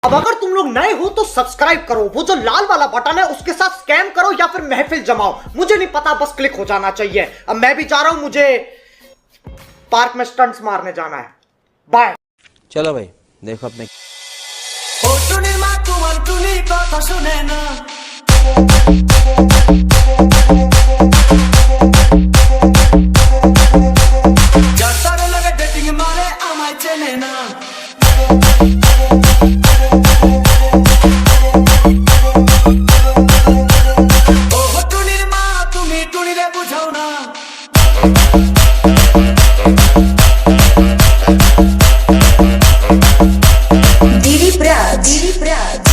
अब अगर तुम लोग नए हो तो सब्सक्राइब करो, वो जो लाल वाला बटन है उसके साथ स्कैम करो या फिर महफिल जमाओ, मुझे नहीं पता, बस क्लिक हो जाना चाहिए। अब मैं भी जा रहा हूं, मुझे पार्क में स्टंट्स मारने जाना है। बाय। चलो भाई देखो अपने কথা শুনে না যার লাগে ডেটিং মারে আমায় চেনে না ও টুনির মা তুমি টুনিরে বুঝাও না Diri Prats.